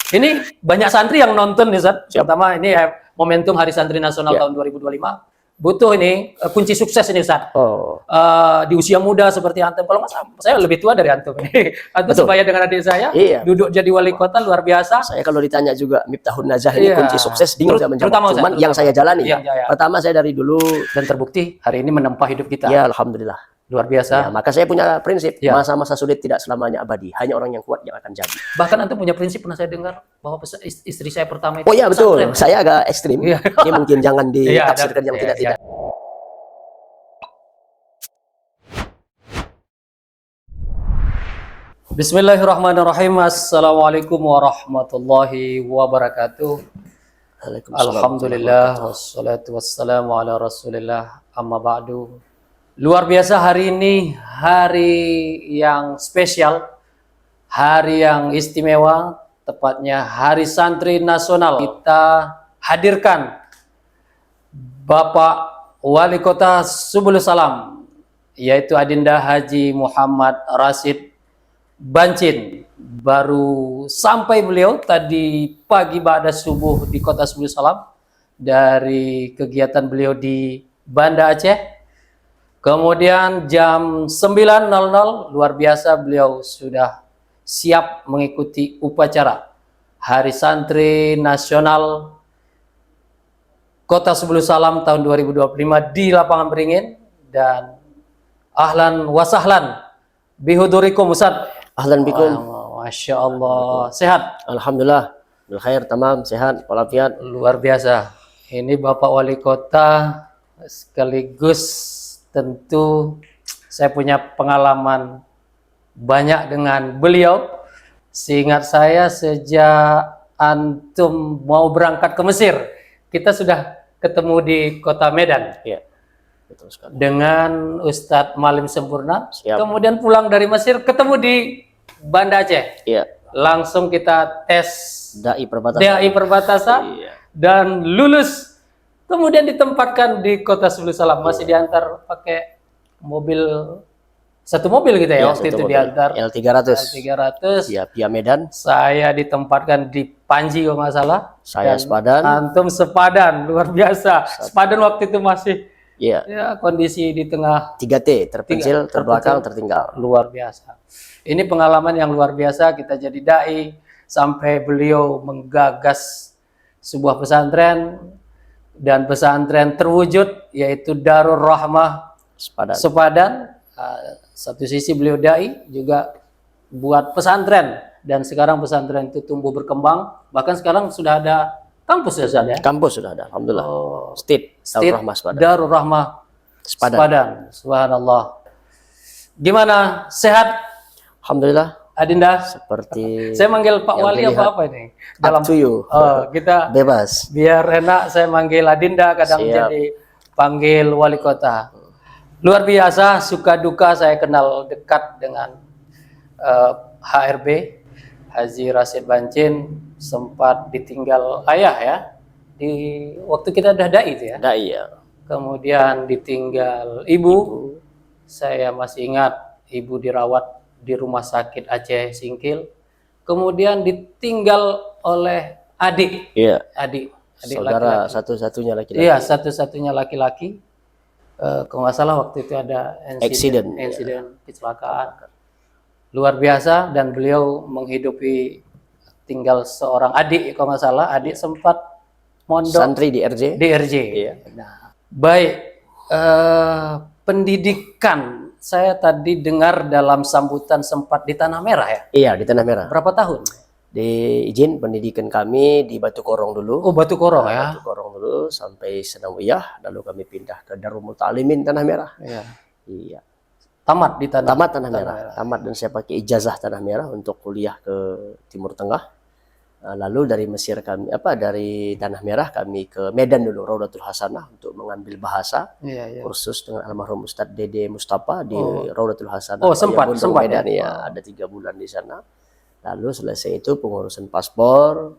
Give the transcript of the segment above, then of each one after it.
Ini banyak santri yang nonton nih, Ustaz. Siap. Pertama ini momentum Hari Santri Nasional Ya. tahun 2025. Butuh ini kunci sukses ini, Ustaz. Oh, Di usia muda seperti antum. Kalau nggak salah, saya lebih tua dari antum. Antum Betul. sebaya dengan adik saya, Iya. duduk jadi wali kota luar biasa. saya kalau ditanya juga Miftahun Najah ini Iya. kunci sukses bingung saya menjawab. Terutama, Ustaz, Cuman yang saya jalani, Yang jaya. pertama saya dari dulu, Dan terbukti hari ini menempa hidup kita. ya alhamdulillah. Luar Ya, biasa. maka saya punya prinsip, Ya. masa-masa sulit tidak selamanya abadi, hanya orang yang kuat yang akan jadi. Bahkan antum punya prinsip, pernah saya dengar bahwa istri saya pertama itu Oh iya betul, pesantren. saya agak ekstrim. Iya. Ini mungkin jangan Iya, ditafsirkan yang iya, tidak-tidak. Bismillahirrahmanirrahim. Assalamualaikum warahmatullahi wabarakatuh. Alhamdulillah wassalatu wassalamu ala Rasulillah, amma ba'du. Luar biasa, hari ini hari yang spesial, hari yang istimewa, tepatnya Hari Santri Nasional. Kita hadirkan Bapak Wali Kota Subulus Salam, yaitu Adinda Haji Muhammad Rashid Bancin. Baru sampai beliau tadi pagi ba'da subuh di Kota Subulus Salam dari kegiatan beliau di Banda Aceh. Kemudian jam 9.00 luar biasa beliau sudah siap mengikuti upacara Hari Santri Nasional Kota Subulus Salam tahun 2025 di lapangan Beringin. Dan ahlan wasahlan bihudurikum, Ustaz. Ahlan bikum. Masya Allah, sehat? Alhamdulillah, bil khair, tamam, sehat, walafiat. Luar biasa. Ini Bapak Wali Kota, sekaligus tentu saya punya pengalaman banyak dengan beliau. Seingat saya sejak antum mau berangkat ke Mesir, kita sudah ketemu di kota Medan. Iya, betul sekali. Dengan Ustadz Malim Sempurna. Siap. Kemudian pulang dari Mesir ketemu di Banda Aceh. Iya, Langsung kita tes dai perbatasan. DAI perbatasan Iya. dan lulus. Kemudian ditempatkan di Kota Subulus Salam. Masih diantar pakai mobil, satu mobil gitu ya, Iya, waktu satu itu mobil. diantar L300. L300. Ya, via Medan. Saya ditempatkan di Panji kalau nggak salah. Saya Dan sepadan. Antum sepadan, luar biasa. Sepadan waktu itu masih Iya, ya kondisi di tengah 3T, terpencil, Tiga, terbelakang, terpencil. tertinggal. luar biasa. Ini pengalaman yang luar biasa, kita jadi dai sampai beliau menggagas sebuah pesantren dan pesantren terwujud, yaitu Darul Rahmah Sepadan. Sepadan. Satu sisi beliau dai, juga buat pesantren, dan sekarang pesantren itu tumbuh berkembang, bahkan sekarang sudah ada kampus ya, Ustaz, ya? Kampus sudah ada, alhamdulillah. Oh, State, State Darul Rahmah Sepadan. Darul Rahmah Sepadan. Sepadan. Subhanallah. Gimana? Sehat, Alhamdulillah, Adinda? seperti Saya manggil Pak yang Wali dilihat. apa ini? Up to you. Kita Bebas. biar enak, saya manggil Adinda, kadang Siap. jadi panggil Wali Kota. Luar biasa, suka duka saya kenal dekat dengan HRB Haji Rashid Bancin. Sempat ditinggal ayah ya, di waktu kita udah dai itu ya. Dai ya. Kemudian ditinggal ibu. Saya masih ingat ibu dirawat di rumah sakit Aceh Singkil. Kemudian ditinggal oleh adik Iya. adik Saudara laki-laki. satu-satunya laki-laki. Iya, satu-satunya laki-laki. Kalau nggak salah waktu itu ada Accident, insiden kecelakaan. Luar biasa, dan beliau menghidupi tinggal seorang adik, kalau nggak salah adik sempat mondok Santri di RJ. di RJ. Iya. Nah, baik, pendidikan saya tadi dengar dalam sambutan sempat di Tanah Merah ya. Iya, di Tanah Merah. Berapa tahun? Di izin pendidikan kami di Batu Korong dulu. Oh, Batu Korong ya. Batu Korong dulu sampai Senawiyah, lalu kami pindah ke Darul Muta'alimin Tanah Merah. Iya. Iya. Tamat di Tanah. Tamat Tanah Merah. Tamat, dan saya pakai ijazah Tanah Merah untuk kuliah ke Timur Tengah. Lalu dari Mesir kami dari Tanah Merah kami ke Medan dulu, Raudatul Hasanah, untuk mengambil bahasa. Iya, iya. Kursus dengan almarhum Ustadz Dede Mustafa di Raudatul Hasanah. Oh, sempat Medan ya. ya. Ada 3 bulan di sana. Lalu selesai itu pengurusan paspor,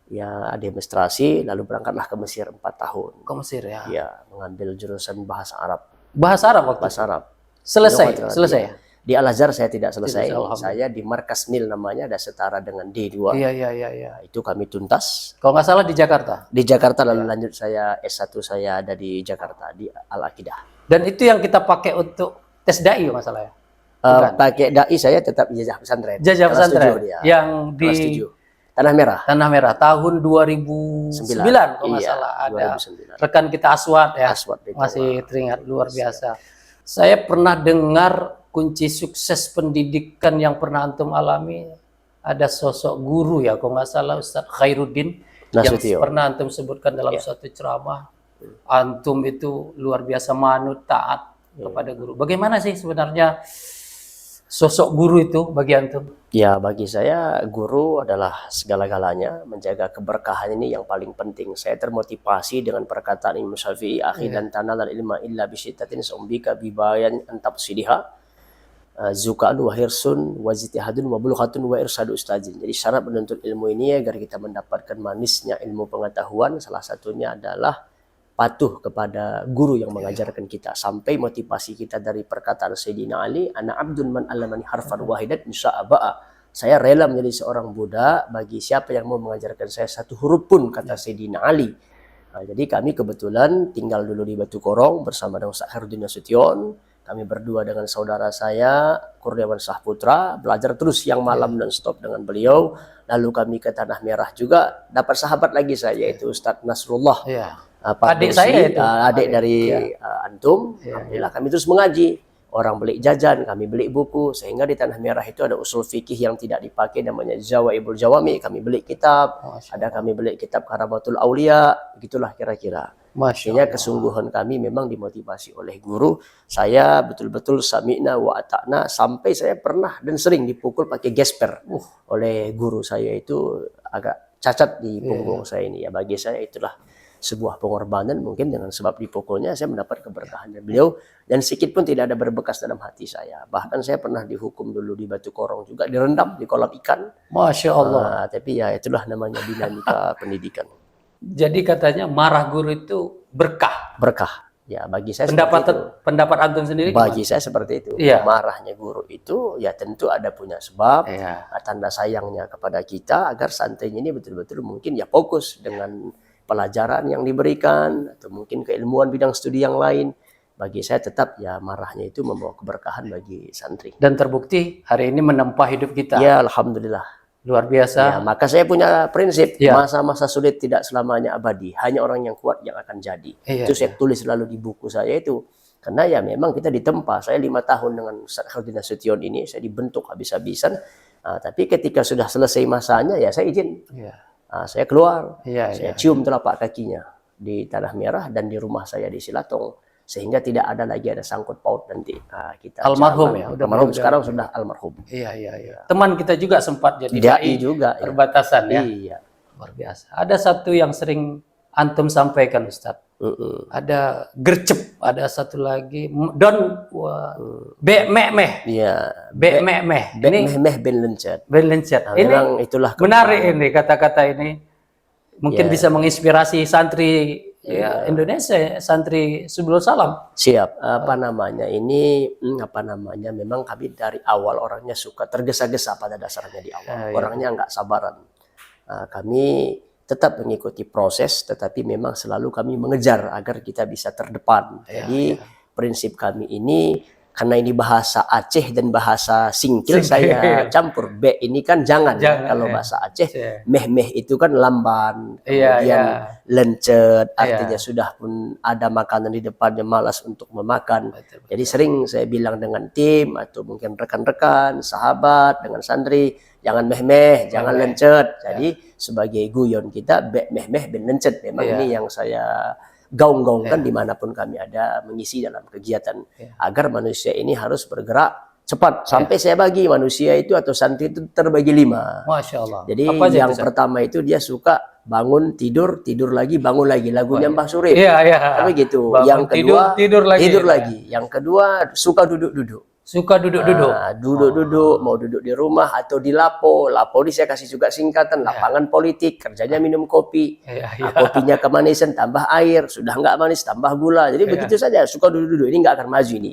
ya administrasi, lalu berangkatlah ke Mesir 4 tahun. Ke Mesir ya. Ya, mengambil jurusan bahasa Arab. Bahasa Arab waktu. Bahasa Arab. Selesai, Lughatul selesai ya. Arabiyah. Di Al-Azhar saya tidak selesai. Alhamdulillah. Saya di Markas Nil namanya, ada setara dengan D2. Iya, iya, iya, iya. Itu kami tuntas. Kalau nggak salah di Jakarta. Di Jakarta, lalu lanjut saya S1 saya ada di Jakarta, di Al-Aqidah. Dan itu yang kita pakai untuk tes dai kalau nggak salah ya. Pakai dai saya tetap ijazah pesantren. Ijazah Kelas pesantren 7 dia. yang Kelas di 7. Tanah Merah. Tanah Merah tahun 2009 kalau nggak Iya, salah, ada 2009. rekan kita Aswad ya. Aswad itu. Masih teringat, luar biasa. Saya pernah dengar kunci sukses pendidikan yang pernah antum alami, ada sosok guru ya, kalau nggak salah Ustadz Khairuddin yang Nasution. pernah antum sebutkan dalam suatu ceramah. Antum itu luar biasa manut, taat kepada guru. Bagaimana sih sebenarnya sosok guru itu bagi antum? Ya, bagi saya guru adalah segala-galanya. Menjaga keberkahan ini yang paling penting. Saya termotivasi dengan perkataan Imam Syafi'i, akhi dan tanal ilma illa bisyitatin sumbika bibayan antab sidiha zukan wa hirsun wa zitihadun wa bulghatun wa irsadu ustazin. Jadi syarat menuntut ilmu ini agar kita mendapatkan manisnya ilmu pengetahuan, salah satunya adalah patuh kepada guru yang mengajarkan kita. Sampai motivasi kita dari perkataan Sayyidina Ali, ana abdun man allamani harfan wahidat insya'a. Saya rela menjadi seorang budak bagi siapa yang mau mengajarkan saya satu huruf pun, kata Sayyidina Ali. Nah, jadi kami kebetulan tinggal dulu di Batu Korong bersama dengan Ustaz Khairuddin Nasution. Kami berdua dengan saudara saya Kurniawan Sahputra belajar terus siang malam non stop dengan beliau. Lalu kami ke Tanah Merah juga dapat sahabat lagi saya, yaitu Ustadz Nasrullah. Adik saya itu. Adik dari antum. Alhamdulillah kami terus mengaji. Orang beli jajan, kami beli buku, sehingga di Tanah Merah itu ada usul fikih yang tidak dipakai, namanya Jawaibul Jawami. Kami beli kitab, ada kami beli kitab Karamatul Aulia, begitulah kira-kira. Maksudnya kesungguhan kami memang dimotivasi oleh guru. Saya betul-betul sami'na wa ata'na, sampai saya pernah dan sering dipukul pakai gesper oleh guru saya. Itu agak cacat di punggung saya ini. Ya, bagi saya itulah sebuah pengorbanan, mungkin dengan sebab dipukulnya saya mendapat keberkahan dari beliau, dan sedikit pun tidak ada berbekas dalam hati saya. Bahkan saya pernah dihukum dulu di Batu Korong juga, direndam di kolam ikan. Masya Allah. Tapi ya itulah namanya dinamika pendidikan. Jadi katanya marah guru itu berkah. Berkah. Ya, bagi saya pendapat antum sendiri bagi gimana? saya seperti itu. Iya. Marahnya guru itu ya tentu ada punya sebab, Iya. tanda sayangnya kepada kita agar santainya ini betul-betul mungkin ya fokus dengan pelajaran yang diberikan, atau mungkin keilmuan bidang studi yang lain. Bagi saya tetap ya marahnya itu membawa keberkahan bagi santri. Dan terbukti hari ini menempa hidup kita. Ya, alhamdulillah. Luar biasa. Ya, maka saya punya prinsip, Ya. masa-masa sulit tidak selamanya abadi, hanya orang yang kuat yang akan jadi. Iya, Itu saya tulis selalu di buku saya itu. Karena ya memang kita ditempa. Saya 5 tahun dengan Ustaz Khairuddin Nasution ini, saya dibentuk habis-habisan. Tapi ketika sudah selesai masanya ya saya izin. Iya. Saya keluar, Iya, saya iya. cium telapak kakinya di Tanah Merah dan di rumah saya di Silatong, sehingga tidak ada lagi ada sangkut paut nanti. Kita Almarhum zaman. ya, Almarhum sekarang sudah almarhum. Iya, iya, iya. Teman kita juga sempat jadi Dai juga. Ya. perbatasan ya. Iya. Luar biasa. Ada satu yang sering antum sampaikan Ustaz. Ada gercep, ada satu lagi be meh. Iya. Be meh. Ini Meh bin Lencet. Ben Lencet. Nah, Ini memang itulah menarik ini kata-kata ini. Mungkin Ya. bisa menginspirasi santri ya, Indonesia, santri sebelum salam. Siap. Memang kami dari awal orangnya suka tergesa-gesa pada dasarnya di awal. Orangnya nggak sabaran. Kami tetap mengikuti proses, tetapi memang selalu kami mengejar agar kita bisa terdepan. Jadi prinsip kami ini, karena ini bahasa Aceh dan bahasa Singkil, saya campur. B ini kan jangan kalau bahasa Aceh. Meh itu kan lamban, kemudian lencet, artinya sudah pun ada makanan di depannya, malas untuk memakan. Jadi sering saya bilang dengan tim atau mungkin rekan-rekan, sahabat, dengan santri, jangan meh, jangan lencet. Jadi sebagai guyon kita, meh bin lencet. Memang ini yang saya gaung-gaungkan dimanapun kami ada mengisi dalam kegiatan, agar manusia ini harus bergerak cepat. Sampai saya bagi manusia itu atau santri itu terbagi 5. Masya Allah. Jadi yang pertama itu dia suka bangun, tidur lagi, bangun lagi. Lagunya Mbah Surip. Iya. Tapi gitu. Bangun, yang kedua tidur lagi. Yang kedua suka duduk-duduk. Suka duduk-duduk. Duduk-duduk, mau duduk di rumah atau di lapo. Lapo ini saya kasih juga singkatan, lapangan politik, kerjanya minum kopi. Kopinya kemanisan, tambah air. Sudah nggak manis, tambah gula. Jadi begitu saja, suka duduk-duduk. Ini nggak akan maju ini.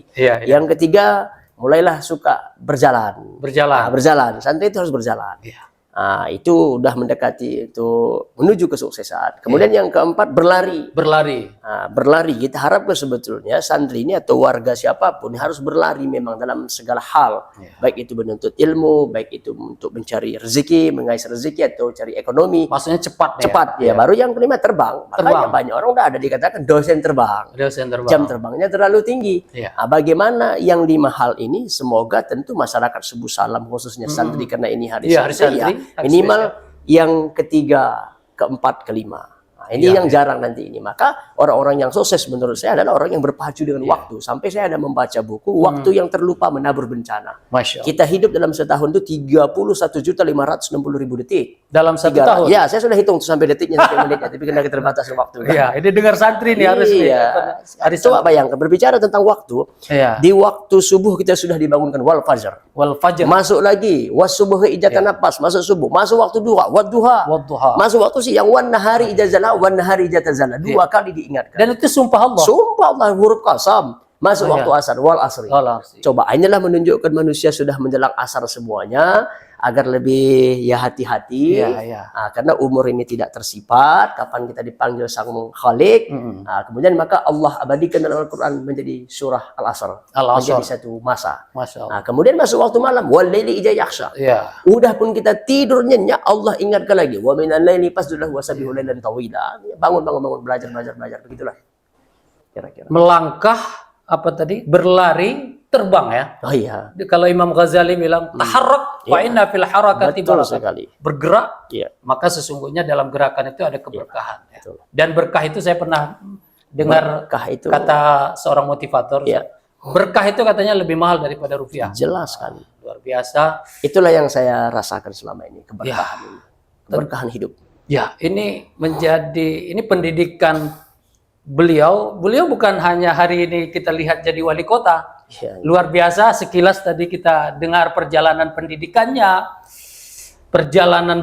Yang ketiga, mulailah suka berjalan. Berjalan. Nah, berjalan. Santri itu harus berjalan. Iya. Nah, itu udah mendekati itu menuju kesuksesan. Kemudian yang keempat berlari. Berlari. Nah, berlari kita harapkan sebetulnya santri ini atau warga siapapun harus berlari memang dalam segala hal, baik itu menuntut ilmu, baik itu untuk mencari rezeki, mengais rezeki atau cari ekonomi. Maksudnya cepat. Cepat ya. Baru yang kelima terbang. Makanya Terbang. banyak orang udah ada dikatakan dosen terbang. Dosen terbang. Jam terbangnya terlalu tinggi. Iya. Nah, bagaimana yang 5 hal ini semoga tentu masyarakat Subuh Salam khususnya santri karena ini hari Iya, hari santri ya, santri, hari minimal yang ketiga, keempat, kelima. Nah, ini Iya, yang jarang nanti ini. Maka orang-orang yang sukses menurut saya adalah orang yang berpacu dengan waktu. Sampai saya ada membaca buku Waktu yang Terlupa Menabur Bencana. Masya Allah. Kita hidup dalam setahun itu 31.560.000 detik. Dalam 1 tahun. Ya, saya sudah hitung tuh sampai detiknya sampai menitnya, tapi karena keterbatasan waktu. Kan? Iya, ini dengar santri nih harus nih. Iya. Hari Coba bayangkan berbicara tentang waktu. Iya. Di waktu subuh kita sudah dibangunkan wal fajar. Wal fajr. Masuk lagi was subuh ijatan nafas, masuk subuh. Masuk waktu duha, wad duha. Wadduha. Masuk waktu siang wan nahari ijazala, wan nahari ijazala. 2 kali diingatkan. Dan itu sumpah Allah. Sumpah Allah huruf qasam. Masuk waktu asar wal asri. Allah. Coba inilah menunjukkan manusia sudah menjelang asar semuanya agar lebih ya hati-hati. Iya, iya. Nah, karena umur ini tidak tersifat, kapan kita dipanggil Sang Khalik. Nah, kemudian maka Allah abadikan dalam Al-Qur'an menjadi surah Al-Asr. Al-Asr. Menjadi satu masa. Masya Allah. Nah, kemudian masuk waktu malam wal laili idza yaghsha. Iya. Udah pun kita tidur nyenyak, Allah ingatkan lagi wa minal laili fasjudah wasabbihu lailan tawila. Bangun belajar begitulah. Kira-kira. Melangkah apa tadi? Berlari, terbang ya. Oh iya. Kalau Imam Ghazali bilang taharrak wa inna fil harakati Betul barakah. sekali. Bergerak, Iya. maka sesungguhnya dalam gerakan itu ada keberkahan. Ya. Betul. Dan berkah itu saya pernah dengar Berkah itu kata seorang motivator. Iya. Berkah itu katanya lebih mahal daripada rupiah. jelas sekali. Luar biasa. Itulah yang saya rasakan selama ini, keberkahan ini. Keberkahan hidup. Ya, ini menjadi ini pendidikan beliau. Beliau bukan hanya hari ini kita lihat jadi wali kota. Iya. Luar biasa, sekilas tadi kita dengar perjalanan pendidikannya, perjalanan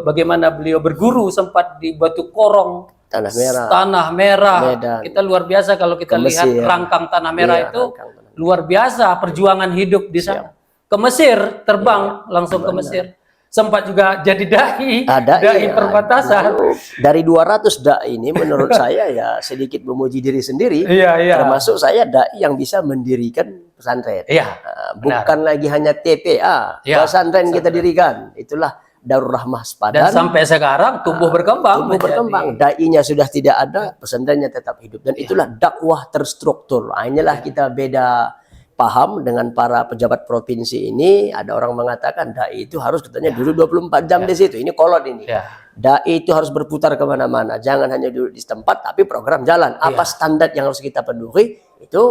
bagaimana beliau berguru sempat di Batu Korong, Tanah Merah. Medan. Kita luar biasa kalau kita Ke lihat Mesir. rangkang Tanah Merah Iya, itu rangkang Tanah. luar biasa perjuangan hidup di sana. Ke Mesir, terbang langsung ke Mesir. Sempat juga jadi dai Iya. perbatasan. Lalu, dari 200 dai ini menurut saya ya sedikit memuji diri sendiri. Iya, iya. Termasuk saya dai yang bisa mendirikan pesantren. Iya. Bukan lagi hanya TPA, Iya, pesantren kita dirikan. Itulah Darul Rahmah Dan Sepadan. sampai sekarang tumbuh berkembang. Tumbuh berkembang, dai-nya sudah tidak ada, pesantrennya tetap hidup. Dan itulah dakwah terstruktur. Nah, inilah kita beda paham dengan para pejabat provinsi ini. Ada orang mengatakan dai itu harus katanya dulu 24 jam di situ. Ini kolot ini. Ya. Dai itu harus berputar kemana-mana. Jangan hanya duduk di tempat, tapi program jalan. Apa standar yang harus kita penuhi, itu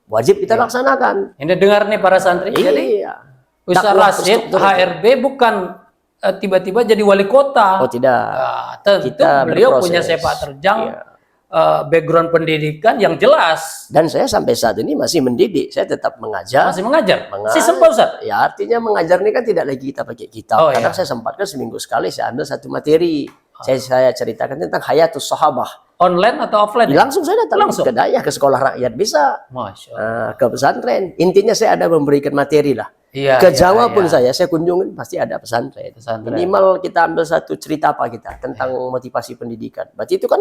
wajib kita laksanakan. Ini dengar nih para santri. Jadi Iya. Ustaz Dakwah Rashid terstruktur. HRB bukan tiba-tiba jadi wali kota. Oh tidak. Tentu Kita beliau berproses. punya sepak terjang, Iya. background pendidikan yang jelas. Dan saya sampai saat ini masih mendidik. Saya tetap mengajar. Masih mengajar. Mengajar. Sistem Pak Ustaz? Ya artinya mengajar ini kan tidak lagi kita pakai kitab. Oh, Kadang iya. saya sempatkan seminggu sekali saya ambil satu materi. Saya ceritakan tentang Hayatus Sahabah. Online atau offline? Ya? Langsung saya datang Langsung? ke daya, ke sekolah rakyat bisa. Masya Allah. Ke pesantren. Intinya saya ada memberikan materi lah. Iya, Ke iya, Jawa pun iya. saya kunjungin pasti ada pesantren. Pesantren. Minimal kita ambil satu cerita apa kita tentang motivasi pendidikan. Berarti itu kan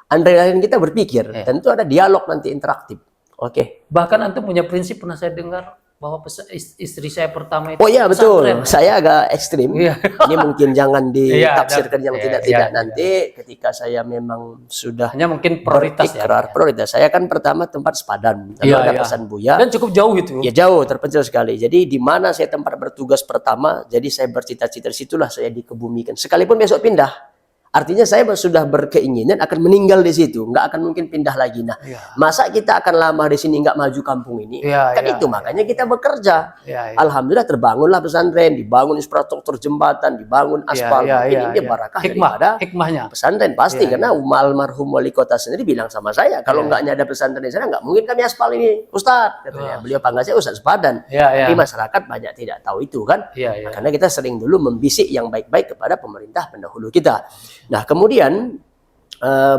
andai kita berpikir, tentu ada dialog nanti interaktif. Oke. Bahkan antum punya prinsip, pernah saya dengar bahwa istri saya pertama itu Oh iya betul, pesantren. saya agak ekstrim. Iya. Ini mungkin jangan ditafsirkan yang Iya, tidak-tidak. iya, Nanti ketika saya memang sudah Hanya mungkin prioritas ya. berikrar prioritas. Saya kan pertama tempat sepadan, lalu Iya, ada iya. pesan Buya. Dan cukup jauh itu. Ya jauh, terpencil sekali. Jadi di mana saya tempat bertugas pertama, jadi saya bercita-cita situlah saya dikebumikan. Sekalipun besok pindah, artinya saya sudah berkeinginan akan meninggal di situ, nggak akan mungkin pindah lagi. Nah, Iya. masa kita akan lama di sini nggak maju kampung ini? Iya, Kan iya, itu makanya kita bekerja. Iya, iya. Alhamdulillah terbangunlah pesantren, dibangun infrastruktur jembatan, dibangun aspal. Iya, iya, Ini iya. barakah Hikmah, daripada hikmahnya. pesantren pasti Iya, karena almarhum wali kota sendiri bilang sama saya kalau nggak ada pesantren di sana nggak mungkin kami aspal ini Ustadz katanya. Beliau panggil saya Ustadz Sepadan. Iya, iya. Tapi masyarakat banyak tidak tahu itu kan. Iya, iya. Karena kita sering dulu membisik yang baik-baik kepada pemerintah pendahulu kita. Nah kemudian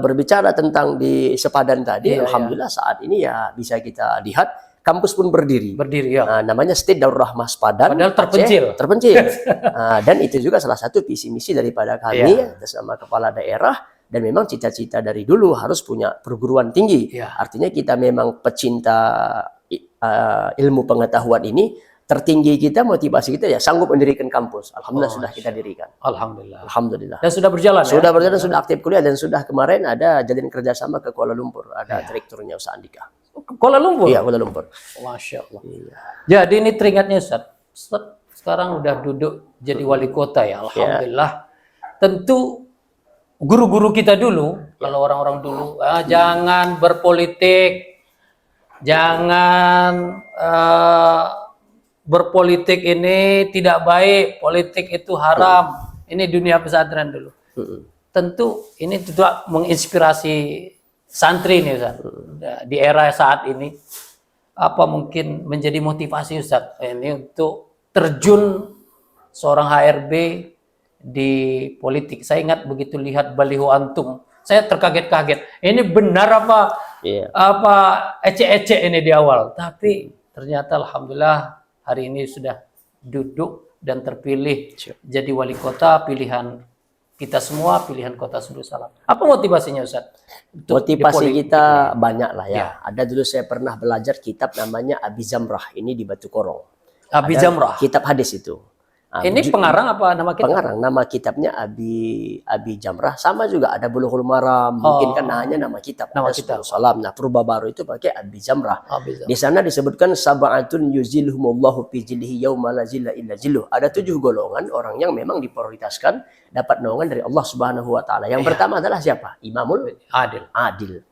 berbicara tentang di Sepadan tadi, Iya, alhamdulillah saat ini ya bisa kita lihat kampus pun berdiri. Berdiri ya. Namanya State Darul Rahmah Sepadan. Padahal terpencil. Aceh, terpencil. Dan itu juga salah satu visi misi daripada kami atas nama kepala daerah. Dan memang cita-cita dari dulu harus punya perguruan tinggi. Artinya kita memang pecinta ilmu pengetahuan ini. Tertinggi kita, motivasi kita ya sanggup mendirikan kampus. Alhamdulillah sudah kita dirikan. Alhamdulillah. Dan sudah berjalan. Sudah berjalan, sudah aktif kuliah, dan sudah kemarin ada jalin kerjasama ke Kuala Lumpur. Ada direkturnya Ustaz Andika. Kuala Lumpur? Iya, Kuala Lumpur. Masya Allah. Jadi ini teringatnya Ustaz. Ustaz sekarang udah duduk jadi wali kota ya. Alhamdulillah. Tentu guru-guru kita dulu, kalau orang-orang dulu, jangan berpolitik, jangan berpolitik ini tidak baik, politik itu haram. Ini dunia pesantren dulu. Tentu ini juga menginspirasi santri nih Ustaz. Di era saat ini, apa mungkin menjadi motivasi Ustaz ini untuk terjun seorang HRB di politik. Saya ingat begitu lihat baliho antum, saya terkaget-kaget. Ini benar apa ecek-ecek ini di awal. Tapi ternyata alhamdulillah hari ini sudah duduk dan terpilih jadi wali kota, pilihan kita semua, pilihan kota Darussalam. Apa motivasinya Ustaz? Motivasi kita banyak lah ya. Ada dulu saya pernah belajar kitab namanya Abi Jamrah, ini di Batu Korong. Abi Jamrah? Kitab hadis itu. Ini pengarang apa nama kitab? Pengarang, nama kitabnya Abi Jamrah. Sama juga ada Bulughul Maram, mungkin kan hanya nama kitab. Nama kitab. Salam. Nah, Purba Baru itu pakai Abi Jamrah. Di sana disebutkan sab'atun yuzilhumullahu fi jillihi yauma la zilla illa zilluh. Ada 7 golongan orang yang memang diprioritaskan dapat naungan dari Allah Subhanahu wa taala. Yang pertama adalah siapa? Imamul adil.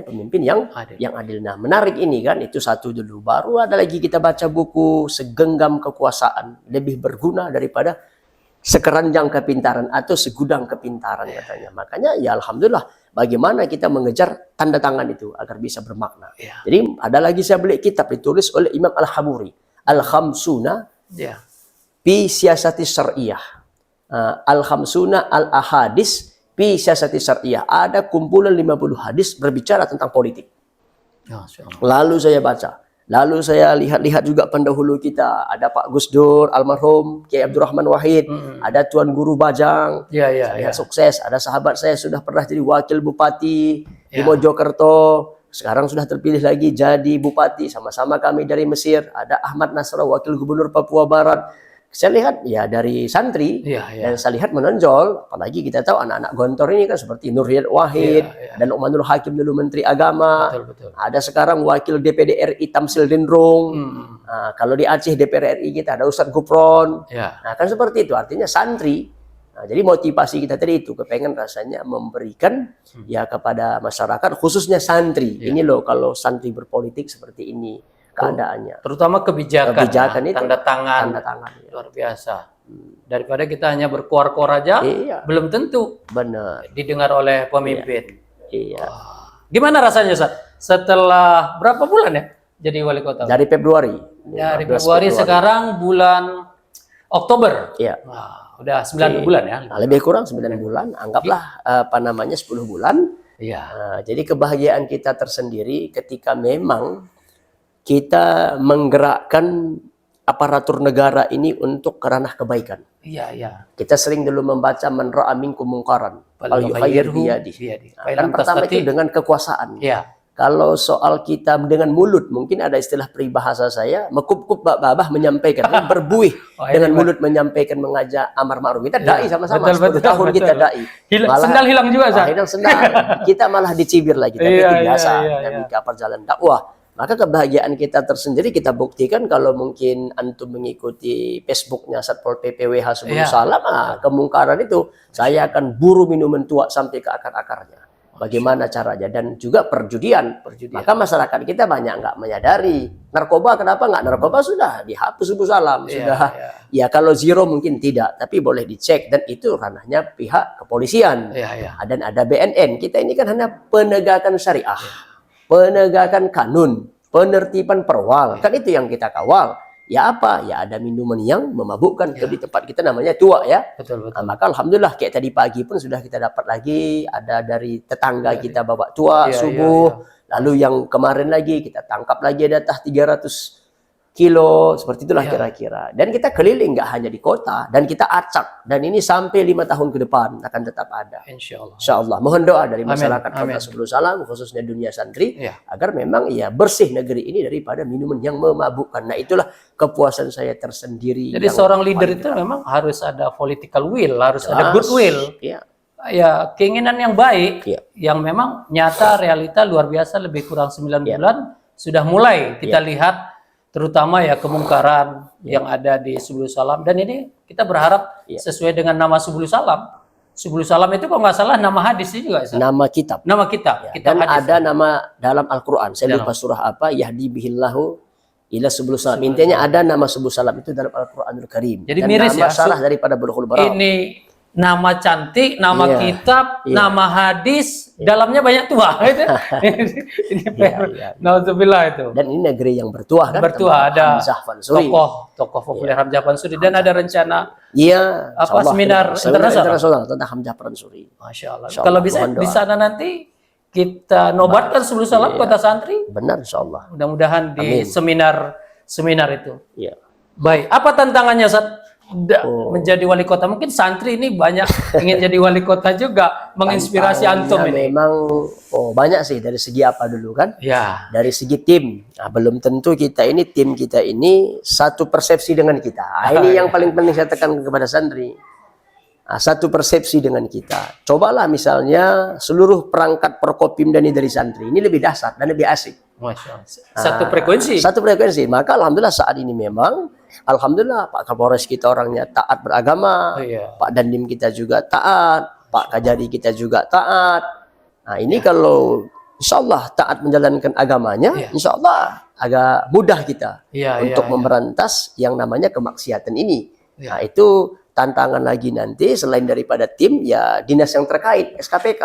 Pemimpin yang adil. Nah, menarik ini kan, itu satu dulu. Baru ada lagi kita baca buku Segenggam Kekuasaan, lebih berguna daripada sekeranjang kepintaran atau segudang kepintaran katanya. Makanya ya alhamdulillah, bagaimana kita mengejar tanda tangan itu agar bisa bermakna. Jadi ada lagi saya beli kitab ditulis oleh Imam Al-Haburi, Al-Khamsuna fi Siasati Syar'iyah, Al-Khamsuna Al-Ahadis fi Siasati Syar'iyah. Ada kumpulan 50 hadis berbicara tentang politik. Lalu saya baca, lalu saya lihat-lihat juga pendahulu kita. Ada Pak Gus Dur almarhum, Kiai Abdurrahman Wahid, ada Tuan Guru Bajang, sukses. Ada sahabat saya sudah pernah jadi wakil bupati di Mojokerto, sekarang sudah terpilih lagi jadi bupati. Sama-sama kami dari Mesir. Ada Ahmad Nasrallah, wakil gubernur Papua Barat. Saya lihat ya dari santri, dan saya lihat menonjol, apalagi kita tahu anak-anak gontor ini kan seperti Nurhidayat Wahid, dan Luqmanul Hakim dulu Menteri Agama, ada sekarang wakil DPD RI Tamsil Dindrung, kalau di Aceh DPR RI kita ada Ustadz Gufron, nah kan seperti itu, artinya santri. Nah, jadi motivasi kita tadi itu, kepengen rasanya memberikan ya kepada masyarakat, khususnya santri, ini loh kalau santri berpolitik seperti ini keadaannya, terutama kebijakan itu, tanda tangan luar biasa. Daripada kita hanya berkuar-kuar aja, belum tentu didengar oleh pemimpin. Gimana rasanya Ustaz? Setelah berapa bulan ya jadi wali kota? Dari Februari. Dari Februari sekarang bulan Oktober. Udah 9 bulan ya. Lebih kurang 9 bulan, anggaplah 10 bulan. Jadi kebahagiaan kita tersendiri ketika memang kita menggerakkan aparatur negara ini untuk ke ranah kebaikan. Kita sering dulu membaca man ra'a minkum munkaran fal yughayyir bi yadihi. Kan pertama itu dengan kekuasaan. Kalau soal kita dengan mulut, mungkin ada istilah peribahasa saya, mekup-kup babah menyampaikan, berbuih dengan mulut menyampaikan, mengajak amar ma'ruf. Kita dai sama-sama, 10 tahun kita dai. Sendal hilang juga, hilang sendal. Kita malah dicibir lagi, tapi itu biasa dinamika perjalanan dakwah. Maka kebahagiaan kita tersendiri kita buktikan kalau mungkin antum mengikuti Facebooknya Satpol PP WH Sebelum Salam, kemungkaran itu saya akan buru minuman tua sampai ke akar-akarnya. Bagaimana caranya, dan juga perjudian. Maka masyarakat kita banyak nggak menyadari. Narkoba, kenapa nggak? Narkoba sudah dihapus Sebelum Salam, sudah. Ya kalau zero mungkin tidak, tapi boleh dicek, dan itu ranahnya pihak kepolisian. Dan ada BNN. Kita ini kan hanya penegakan syariah. Penegakan kanun, penertiban perwal, kan itu yang kita kawal. Ya apa? Ya ada minuman yang memabukkan. Di tempat kita namanya tua ya. Betul, betul. Nah, maka alhamdulillah kayak tadi pagi pun sudah kita dapat lagi, ada dari tetangga kita bawa tua Iya, subuh. iya, iya. Lalu yang kemarin lagi kita tangkap lagi ada 300 kilo, seperti itulah kira-kira. Dan kita keliling nggak hanya di kota, dan kita acak. Dan ini sampai 5 tahun ke depan akan tetap ada. Insya Allah. Insya Allah. Mohon doa dari Amin, masyarakat amin. Kota Sebulu Salam, khususnya dunia santri, Iya. agar memang ya bersih negeri ini daripada minuman yang memabukkan. Nah itulah kepuasan saya tersendiri. Jadi yang seorang leader paling itu memang harus ada political will, harus ada jelas. goodwill. Iya. Ya, keinginan yang baik, Iya. yang memang nyata realita luar biasa, lebih kurang 9 bulan sudah mulai kita lihat, terutama ya kemungkaran yang ada di Subulu Salam. Dan ini kita berharap sesuai dengan nama Subulu Salam. Subulu Salam itu kalau nggak salah nama hadisnya juga, Ustaz. Nama kitab. Nama kitab. Kitab Dan hadis. ada nama dalam Al-Quran. Saya lupa surah apa. Yahdi bihillahu ila Subulu Salam. Intinya ada nama Subulu Salam itu dalam Al-Quranul Karim. Jadi dan miris nama ya. salah daripada Bulughul Maram. Ini nama cantik, nama kitab, nama hadis, dalamnya banyak tua. Ini Nauzubillah itu. Dan ini negeri yang bertuah kan. Bertuah, ada Hamzah Fansuri. tokoh populer Hamzah Fansuri, dan ada rencana Iya. apa, seminar internasional tentang Hamzah Fansuri. Masya Allah. Insya Kalau Allah, bisa mohon doa. di sana nanti kita nobatkan Subulu Salam kota santri. Benar insya Allah. Mudah-mudahan di seminar itu. Iya. Baik, apa tantangannya saat menjadi wali kota? Mungkin santri ini banyak ingin jadi wali kota juga, menginspirasi antum ini. Memang banyak sih, dari segi apa dulu kan? Ya. Dari segi tim. Nah, belum tentu tim kita ini satu persepsi dengan kita. Ini yang paling penting saya tekan kepada santri. Nah, satu persepsi dengan kita. Cobalah misalnya seluruh perangkat Perkopimda ini dari santri. Ini lebih dahsyat dan lebih asik. Masya Allah. Satu frekuensi. Satu frekuensi. Maka alhamdulillah saat ini memang, alhamdulillah Pak Kapolres kita orangnya taat beragama. Pak Dandim kita juga taat. Pak Kajari kita juga taat. Nah ini kalau insya Allah taat menjalankan agamanya, insya Allah agak mudah kita untuk memberantas yang namanya kemaksiatan ini. Nah itu tantangan lagi nanti, selain daripada tim, ya dinas yang terkait, SKPK.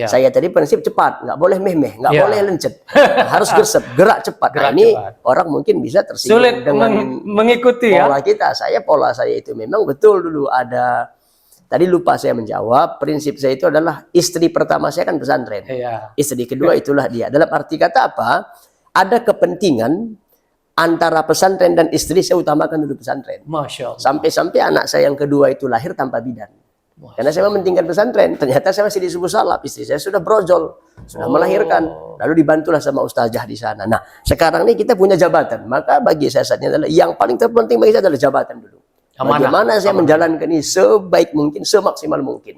Saya tadi prinsip cepat, nggak boleh meh-meh, nggak boleh lencet, harus gersep, gerak cepat. Nah ini orang mungkin bisa tersinggung sulit dengan mengikuti pola kita. Pola saya itu memang betul dulu ada. Tadi lupa saya menjawab, prinsip saya itu adalah istri pertama saya kan pesantren. Istri kedua itulah dia. Dalam arti kata apa? Ada kepentingan antara pesantren dan istri, saya utamakan dulu pesantren. Masya Allah. Sampai-sampai anak saya yang kedua itu lahir tanpa bidan. Karena saya mementingkan pesantren. Ternyata saya masih di Subulu Salam. Istri saya sudah brojol, sudah melahirkan. Lalu dibantulah sama ustazah di sana. Nah, sekarang ini kita punya jabatan. Maka bagi saya saat ini adalah yang paling terpenting bagi saya adalah jabatan dulu. Bagaimana saya menjalankan ini sebaik mungkin, semaksimal mungkin.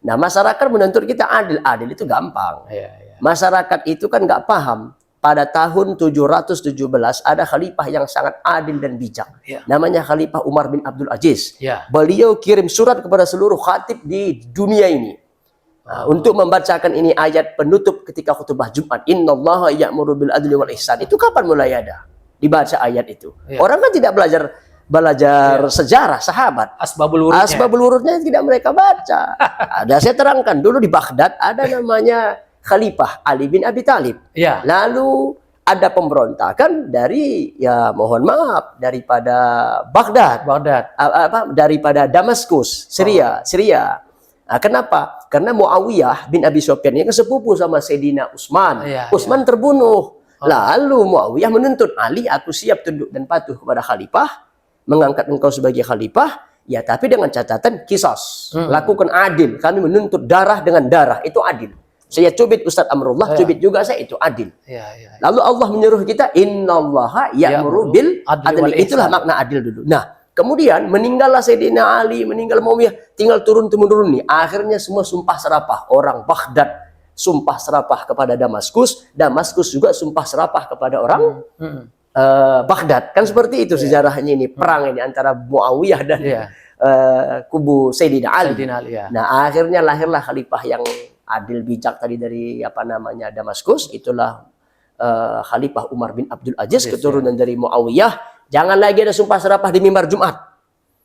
Nah, masyarakat menuntut kita adil. Adil itu gampang. Masyarakat itu kan nggak paham. Pada tahun 717 ada khalifah yang sangat adil dan bijak. Namanya Khalifah Umar bin Abdul Aziz. Beliau kirim surat kepada seluruh khatib di dunia ini. Untuk membacakan ini ayat penutup ketika khutbah Jumat. Innallaha ya'muru bil adli wal ihsan. Itu kapan mulai ada? Dibaca ayat itu. Orang kan tidak belajar sejarah sahabat. Asbabul wurudnya tidak mereka baca. Ada saya terangkan dulu di Baghdad ada namanya Khalifah Ali bin Abi Thalib. Lalu ada pemberontakan dari, ya mohon maaf, daripada Baghdad. Daripada Damaskus, Syria. Nah, kenapa? Karena Muawiyah bin Abi Sufyan yang sepupu sama Sayyidina Utsman. Utsman terbunuh. Lalu Muawiyah menuntut Ali, aku siap tunduk dan patuh kepada khalifah, mengangkat engkau sebagai khalifah, ya tapi dengan catatan qisas. Lakukan adil. Kami menuntut darah dengan darah, itu adil. Saya cubit Ustadz Amrullah, cubit juga saya, itu adil. Lalu Allah menyuruh kita, innallaha ya'muru bil adli. Itulah makna adil dulu. Nah, kemudian meninggallah Sayyidina Ali, meninggal Muawiyah, tinggal turun-temurun nih. Akhirnya semua sumpah serapah. Orang Baghdad sumpah serapah kepada Damaskus, Damaskus juga sumpah serapah kepada orang Baghdad. Kan seperti itu sejarahnya ini, perang ini antara Muawiyah dan kubu Sayyidina Ali. Nah, akhirnya lahirlah khalifah yang adil bijak tadi dari Damaskus. Itulah Khalifah Umar bin Abdul Aziz, keturunan dari Muawiyah. Jangan lagi ada sumpah serapah di mimbar Jumat.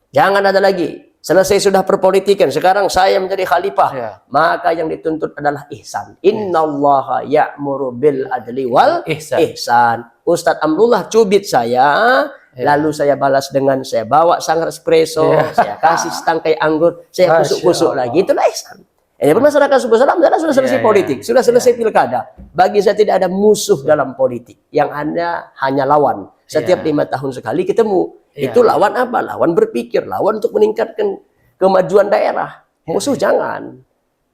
Jangan ada lagi. Selesai sudah perpolitikan. Sekarang saya menjadi khalifah. Maka yang dituntut adalah ihsan. Innallaha ya'muru bil adli wal ihsan. Ustadz Amrullah cubit saya. Lalu saya balas dengan saya bawa sanggar espresso, saya kasih setangkai anggur, saya kusuk-kusuk lagi. Itulah ihsan. Ini pun masyarakat Subul Salam sudah selesai politik, sudah selesai pilkada. Bagi saya tidak ada musuh dalam politik, yang hanya lawan. Setiap 5 tahun sekali ketemu. Itu lawan apa? Lawan berpikir, lawan untuk meningkatkan kemajuan daerah. Musuh jangan.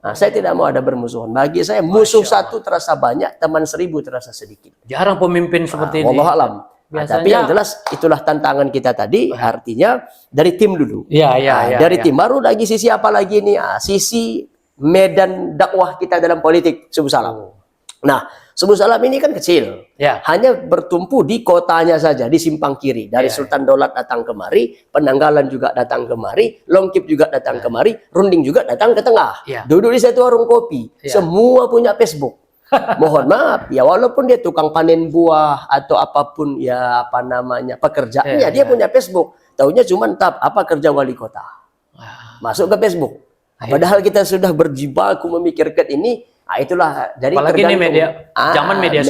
Nah, saya tidak mau ada bermusuhan. Bagi saya musuh satu terasa banyak, teman 1000 terasa sedikit. Jarang pemimpin seperti ini. Wallahu alam. Tapi yang jelas itulah tantangan kita tadi. Artinya dari tim dulu. Dari tim baru lagi sisi apa lagi ini? Sisi medan dakwah kita dalam politik Subul Salam. Nah, Subul Salam ini kan kecil. Hanya bertumpu di kotanya saja, di simpang kiri. Dari Sultan Daulat datang kemari, Penanggalan juga datang kemari, Longkip juga datang kemari, Runding juga datang ke tengah. Duduk di satu warung kopi. Semua punya Facebook. Mohon maaf, ya walaupun dia tukang panen buah atau apapun ya apa namanya pekerjaannya, dia punya Facebook. Taunya cuma apa kerja wali kota. Masuk ke Facebook. Padahal kita sudah berjibaku memikirkan ini. Itulah dari apalagi ini zaman media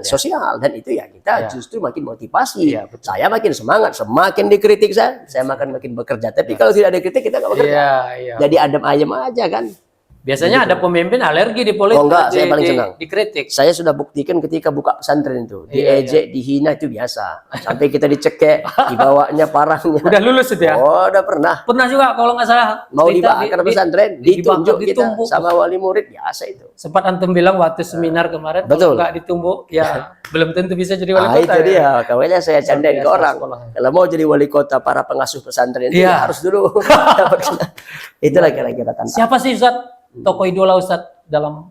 sosial dan itu ya kita justru makin motivasi. Saya makin semangat, semakin dikritik saya makin bekerja. Tapi kalau tidak dikritik kita nggak bekerja. Jadi adem ayem aja kan. Biasanya ada pemimpin alergi di politik. Enggak, saya paling senang. Dikritik. Saya sudah buktikan ketika buka pesantren itu, diejek, dihina itu biasa. Sampai kita dicekek, dibawanya parahnya. Udah lulus itu ya? Oh, udah pernah. Pernah juga kalau nggak salah. Mau dibakar pesantren, ditunjuk kita sama wali murid, biasa itu. Sempat antum bilang waktu seminar kemarin, kalau nggak ditumbuk, ya belum tentu bisa jadi wali kota. Itu dia, kawalnya saya candain ke orang. Kalau mau jadi wali kota, para pengasuh pesantren itu harus dulu. Itulah kira-kira tantangan. Siapa sih Ustaz tokoh idola Ustaz dalam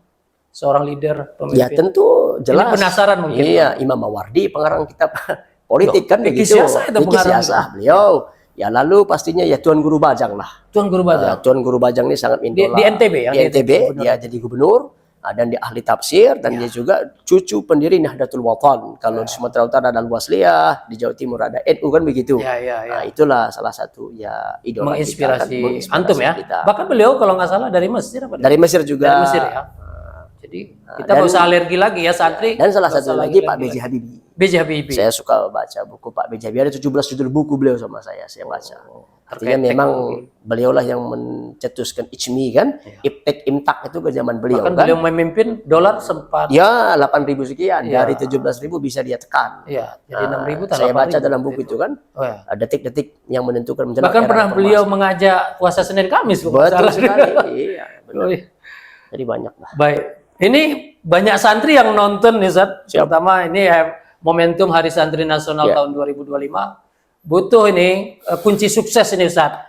seorang leader pemimpin? Ya tentu jelas. Ini penasaran mungkin. Iya, Imam Mawardi pengarang kitab politik kan begitu. Fikih siasah beliau. Ya lalu pastinya ya Tuan Guru Bajang lah. Tuan Guru Bajang. Tuan Guru Bajang ini sangat idola. Di NTB ya? Di NTB dia jadi gubernur. Dan dia ahli tafsir dan dia juga cucu pendiri Nahdlatul Watan. Kalau di Sumatera Utara ada Al-Wasliyah, di Jawa Timur ada NU kan begitu. Nah, itulah salah satu ya idola menginspirasi antum ya. Kita. Bahkan beliau kalau nggak salah dari Mesir apa? Dari Mesir juga. Dari Mesir ya. Jadi kita nggak usah alergi lagi ya santri. Dan salah satu lagi Pak B.J. Habibie. B.J. Habibie. Saya suka baca buku Pak B.J. Habibie, ada 17 judul buku beliau sama saya baca. Artinya memang beliaulah yang mencetuskan ICMI kan, Iptek Imtak itu ke zaman beliau. Bahkan beliau memimpin dolar sempat. Ya 8.000 sekian, dari 17.000 bisa dia tekan. Iya, jadi 6.000. Saya baca dalam buku itu kan, detik-detik yang menentukan. Bahkan pernah beliau mengajak puasa Senin Kamis. Betul sekali. Iya, benar. Jadi banyak lah. Baik, ini banyak santri yang nonton nih Ustaz. Terutama ini momentum Hari Santri Nasional tahun 2025. Butuh ini kunci sukses ini Ustaz.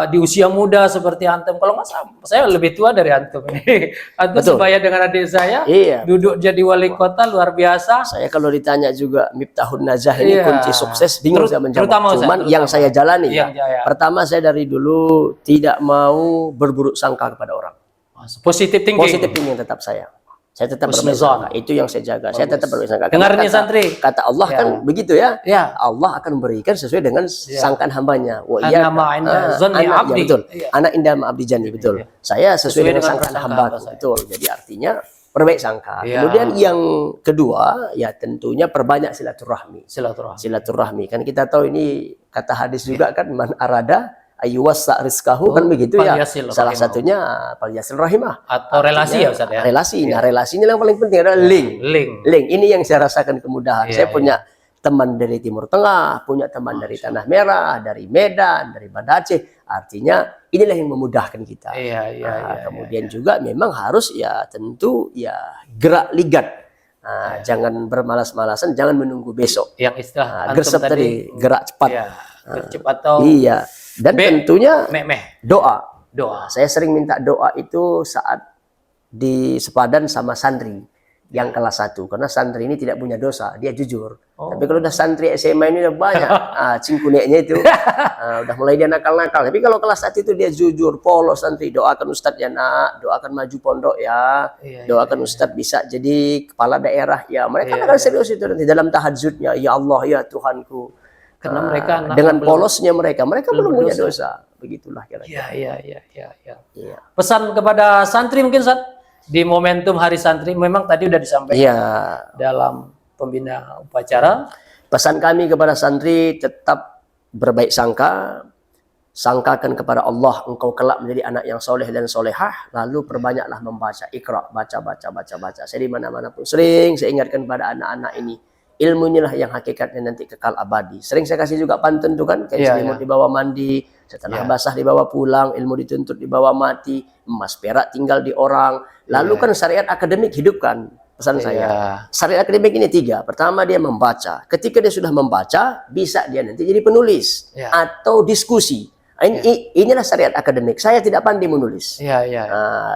Di usia muda seperti antum. Kalau nggak salah, saya lebih tua dari antum ini. Antum sebaya dengan adik saya, duduk jadi wali kota luar biasa. Saya kalau ditanya juga Miftahun Najah ini kunci sukses, bingung saya menjawab. Cuman yang saya jalani, pertama saya dari dulu tidak mau berburuk sangka kepada orang. Positif thinking. Positif thinking tetap saya. Saya tetap berbaik sangka. Itu yang saya jaga. Saya tetap berbaik sangka. Dengar nih santri. Kata Allah kan begitu ya. Allah akan memberikan sesuai dengan sangkaan hambanya. Wa iya. Betul. Anak indah ma'abdi jani, betul. Saya sesuai dengan sangkaan hamba. Betul. Jadi artinya perbaik sangka. Kemudian yang kedua ya tentunya perbanyak silaturahmi. Silaturahmi. Kan kita tahu ini kata hadis juga kan, man arada ayyuwassa rizqahu kan begitu ya. Salah satunya falyasil rahimah atau relasi ya Ustaz ya. Relasi. Nah, relasi ini yang paling penting adalah link. Ini yang saya rasakan kemudahan. Saya punya teman dari Timur Tengah, punya teman dari Tanah Merah, dari Medan, dari Banda Aceh. Artinya inilah yang memudahkan kita. Kemudian juga memang harus ya tentu ya gerak ligat. Jangan bermalas-malasan, jangan menunggu besok. Yang istilah gersep tadi, gerak cepat. Cepat atau dan tentunya doa. Saya sering minta doa itu saat di sepadan sama santri yang kelas 1. Karena santri ini tidak punya dosa, dia jujur. Tapi kalau udah santri SMA ini udah banyak cingkuneknya itu. Udah mulai dia nakal-nakal. Tapi kalau kelas 1 itu dia jujur, polos santri. Doakan Ustadz ya nak, doakan maju pondok ya. Doakan Ustadz bisa jadi kepala daerah ya. Mereka akan serius itu nanti dalam tahajudnya. Ya Allah ya Tuhanku. Karena mereka dengan polosnya mereka belum punya dosa. Begitulah kira-kira. Pesan kepada santri mungkin Ustaz di momentum Hari Santri memang tadi udah disampaikan dalam pembina upacara. Pesan kami kepada santri tetap berbaik sangka, sangkakan kepada Allah engkau kelak menjadi anak yang soleh dan solehah, lalu perbanyaklah membaca, Iqra, baca. Saya di mana-mana pun sering saya ingatkan kepada anak-anak ini, ilmu inilah yang hakikatnya nanti kekal abadi. Sering saya kasih juga pantun tuh kan, kayak selimut dibawa mandi, setelah basah dibawa pulang, ilmu dituntut dibawa mati, emas perak tinggal di orang. Lalu kan syariat akademik hidupkan. Pesan saya, syariat akademik ini 3. Pertama, dia membaca. Ketika dia sudah membaca, bisa dia nanti jadi penulis atau diskusi. Inilah syariat akademik. Saya tidak pandai menulis.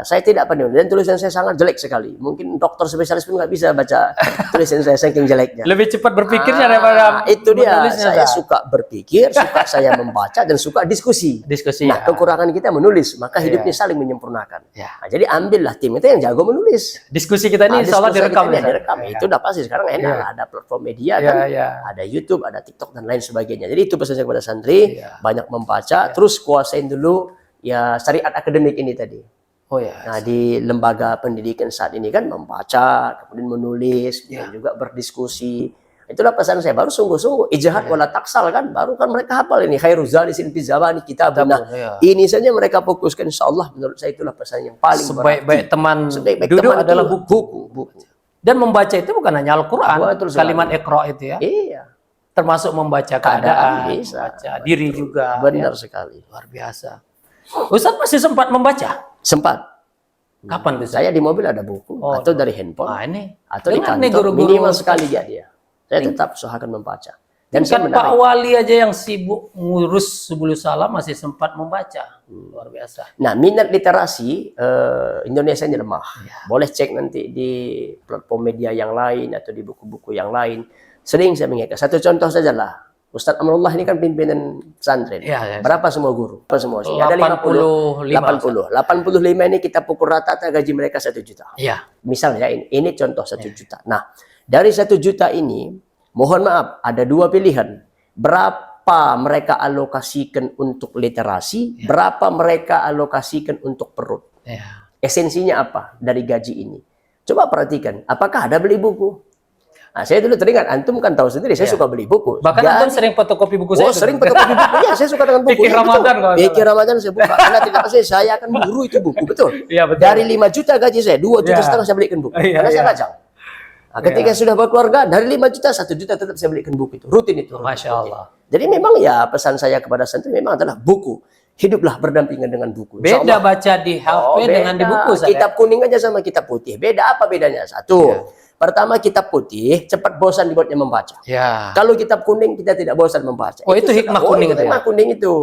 Saya tidak pandai menulis. Dan tulisan saya sangat jelek sekali. Mungkin dokter spesialis pun nggak bisa baca tulisan saya saking jeleknya. Lebih cepat berpikirnya daripada itu dia. Saya suka berpikir, suka saya membaca, dan suka diskusi. Nah, kekurangan kita menulis. Maka hidupnya saling menyempurnakan. Nah, jadi ambillah tim itu yang jago menulis. Diskusi kita ini insya Allah direkam. Itu udah pasti sekarang enak. Ada platform media kan. Ada YouTube, ada TikTok, dan lain sebagainya. Jadi itu pesan saya kepada santri. Banyak membaca. Terus kuasain dulu ya syariat akademik ini tadi. Nah, di lembaga pendidikan saat ini kan membaca, kemudian menulis, dan juga berdiskusi. Itulah pesan saya. Baru sungguh-sungguh ijtihad wala taksal kan. Baru kan mereka hafal ini khairuz zalisin fi zamani kitabuna. Ini saja mereka fokuskan, insyaallah menurut saya itulah pesan yang paling sebaik-baik teman duduk adalah buku. Dan membaca itu bukan hanya Al-Qur'an, kalimat Iqra itu ya. Termasuk membaca keadaan, membaca diri juga. Benar sekali. Luar biasa. Ustaz masih sempat membaca? Sempat. Kapan tuh? Saya di mobil ada buku, atau dari handphone, atau di dengan kantor, guru-guru minimal sekali dia. Saya tetap usahakan membaca. Dan kan Pak Wali aja yang sibuk ngurus Subulus Salam masih sempat membaca. Luar biasa. Nah, minat literasi Indonesia ini lemah. Boleh cek nanti di platform media yang lain atau di buku-buku yang lain. Sering saya mengingatkan. Satu contoh saja lah. Ustadz Amanullah ini kan pimpinan pesantren. Berapa semua guru? Berapa semua? Ada 85. 85 ini kita pukul rata-rata gaji mereka 1 juta. Misalnya ini contoh 1 juta. Nah, dari 1 juta ini, mohon maaf, ada 2 pilihan. Berapa mereka alokasikan untuk literasi, berapa mereka alokasikan untuk perut. Esensinya apa dari gaji ini? Coba perhatikan, apakah ada beli buku? Nah, saya dulu teringat, antum kan tahu sendiri, saya suka beli buku. Bahkan antum sering fotokopi buku saya. Sering fotokopi buku. Ya, saya suka dengan buku. Pikir Ramadan kalau Pikir Ramadan saya buka. Karena tidak pasti saya akan buru itu buku, betul. Betul. Dari 5 juta gaji saya, 2,5 juta saya belikan buku. Karena saya kacang. Nah, ketika sudah berkeluarga, dari 5 juta, 1 juta tetap saya belikan buku itu. Rutin itu. Masya Allah. Jadi memang ya pesan saya kepada santri memang adalah buku. Hiduplah berdampingan dengan buku. Beda baca di HP dengan di buku. Kitab kuning aja sama kitab putih. Beda apa bedanya? Satu. Pertama, kitab putih cepat bosan dibuatnya membaca. Kalau kitab kuning kita tidak bosan membaca. Itu hikmah kuning itu. Hikmah kuning itu.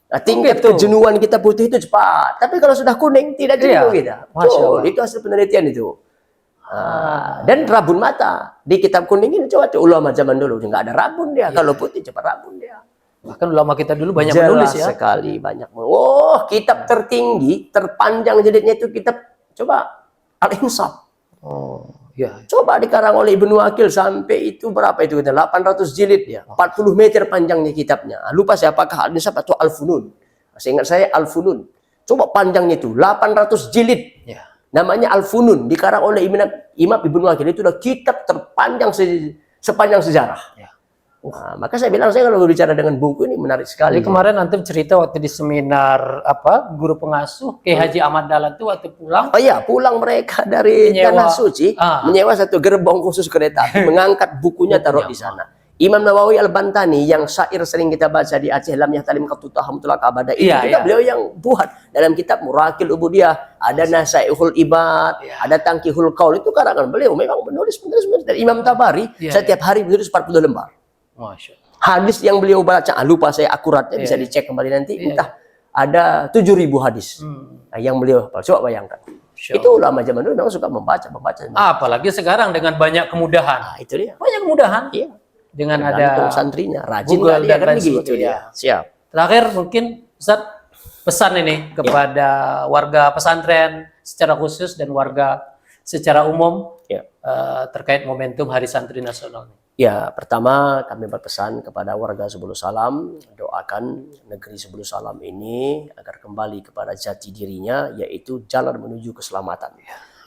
Nah, tingkat kejenuhan kitab putih itu cepat. Tapi kalau sudah kuning tidak jenuh kita. Itu hasil penelitian itu. Dan rabun mata di kitab kuning ini coba tuh ulama zaman dulu nggak ada rabun dia. Kalau putih cepat rabun dia. Bahkan ulama kita dulu banyak menulis ya. Sekali banyak. Kitab tertinggi, terpanjang jilidnya itu kitab coba Al-Insaf. Coba dikarang oleh Ibnu Aqil sampai itu berapa itu? 800 jilid ya. 40 meter panjangnya kitabnya. Lupa saya apakah Al-Insaf atau Al-Funun. Seingat saya Al-Funun. Coba panjangnya itu 800 jilid. Namanya Al-Funun, dikarang oleh Imam Ibnu Aqil. Itu adalah kitab terpanjang sepanjang sejarah. Nah, maka saya bilang, saya kalau berbicara dengan buku ini menarik sekali. Jadi kemarin antum cerita waktu di seminar guru pengasuh Kiai Haji Ahmad Dahlan itu waktu pulang. Pulang mereka dari Tanah Suci, menyewa satu gerbong khusus kereta api, mengangkat bukunya taruh di sana. Imam Nawawi Al-Bantani yang syair sering kita baca di Aceh, Lam Yahtalim Qatutahum Tulak Abada, itu juga beliau yang buat dalam kitab Murakil Ubudiyah, ada Nasaihul Ibad, ada Tangkihul Qaul, itu karangan beliau memang menulis. Dan Imam Tabari setiap hari menulis 40 lembar. Hadis yang beliau baca, lupa saya akuratnya, bisa dicek kembali nanti, entah ada 7.000 hadis yang beliau hafal. Coba bayangkan. Itu ulama zaman dulu memang suka membaca. Apalagi sekarang dengan banyak kemudahan. Itu dia. Banyak kemudahan. Dengan ada santrinya, rajin Google dia dan kan lain begitu dia. Siap. Terakhir mungkin Ustaz pesan ini kepada warga pesantren secara khusus dan warga secara umum terkait momentum Hari Santri Nasional. Ya, pertama kami berpesan kepada warga Subulus Salam, doakan negeri Subulus Salam ini agar kembali kepada jati dirinya, yaitu jalan menuju keselamatan.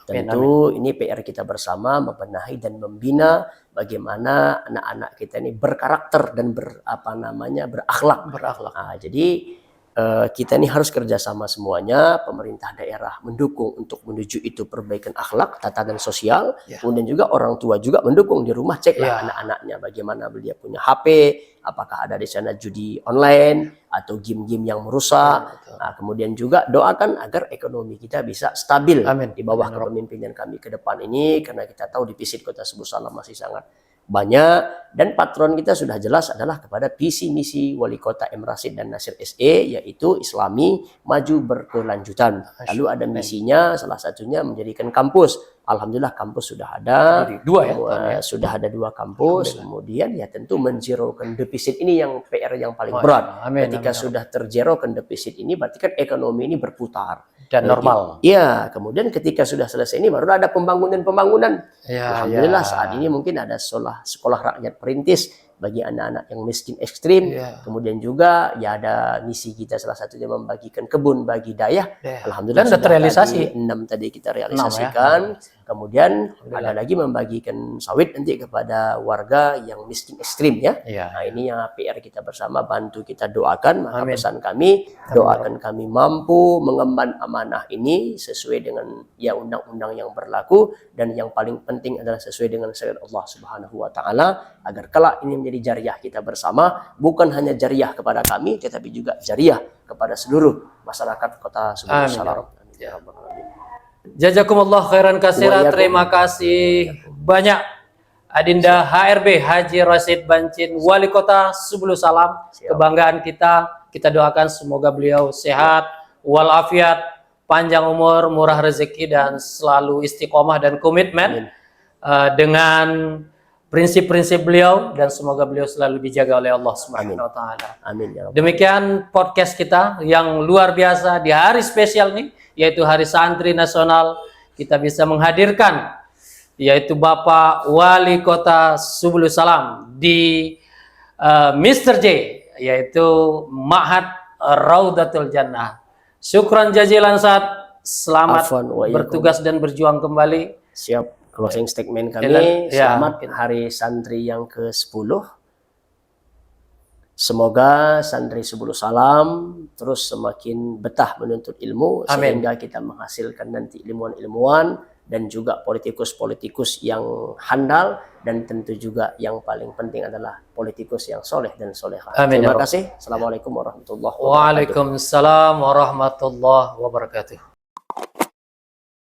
Tentu ini PR kita bersama, membenahi dan membina bagaimana anak-anak kita ini berkarakter dan berakhlak. Nah, jadi kita ini harus kerjasama semuanya, pemerintah daerah mendukung untuk menuju itu perbaikan akhlak, tatanan sosial, kemudian juga orang tua juga mendukung di rumah, ceklah anak-anaknya bagaimana dia punya HP, apakah ada di sana judi online atau game-game yang merusak. Nah, kemudian juga doakan agar ekonomi kita bisa stabil di bawah kepemimpinan kami ke depan ini, karena kita tahu defisit Kota Subuh Salam masih sangat banyak, dan patron kita sudah jelas adalah kepada visi misi Wali Kota M. Rasyid dan Nasir SE, yaitu Islami maju berkelanjutan. Lalu ada misinya, salah satunya menjadikan kampus. Alhamdulillah kampus sudah ada, sudah ada 2 kampus. Kemudian ya tentu menzerokan defisit ini yang PR yang paling berat. Ketika sudah terzerokan defisit ini, berarti kan ekonomi ini berputar dan normal. Iya, kemudian ketika sudah selesai ini baru ada pembangunan. Alhamdulillah saat ini mungkin ada sekolah rakyat perintis bagi anak-anak yang miskin ekstrim. Kemudian juga ya ada misi kita salah satunya membagikan kebun bagi dayah. Alhamdulillah sudah terrealisasi. 6 tadi kita realisasikan. Kemudian ada lagi membagikan sawit nanti kepada warga yang miskin ekstrim ya. Nah, ini yang PR kita bersama, bantu kita doakan. Maka pesan kami, doakan kami mampu mengemban amanah ini sesuai dengan ya undang-undang yang berlaku, dan yang paling penting adalah sesuai dengan syariat Allah Subhanahu wa taala, agar kelak ini menjadi jariah kita bersama, bukan hanya jariah kepada kami tetapi juga jariah kepada seluruh masyarakat Kota Subuh Salam. Jazakumullah khairan katsira. Terima kasih banyak Adinda HRB Haji Rasyid Bancin, Wali Kota Subuh Salam. Kebanggaan kita. Kita doakan semoga beliau sehat walafiat, panjang umur, murah rezeki, dan selalu istiqomah dan komitmen dengan prinsip-prinsip beliau, dan semoga beliau selalu dijaga oleh Allah Subhanahu wa taala. Demikian podcast kita yang luar biasa di hari spesial nih, yaitu Hari Santri Nasional. Kita bisa menghadirkan yaitu Bapak Wali Kota Subuh Salam di Mr. J, yaitu Ma'had Raudatul Jannah. Syukran jazilan saat selamat bertugas dan berjuang kembali. Siap. Closing statement kami, selamat Hari Santri yang ke-10. Semoga santri Subuh Salam terus semakin betah menuntut ilmu, sehingga kita menghasilkan nanti ilmuwan-ilmuwan dan juga politikus-politikus yang handal, dan tentu juga yang paling penting adalah politikus yang soleh dan solehah. Terima kasih. Assalamualaikum warahmatullahi wabarakatuh. Waalaikumsalam warahmatullahi wabarakatuh.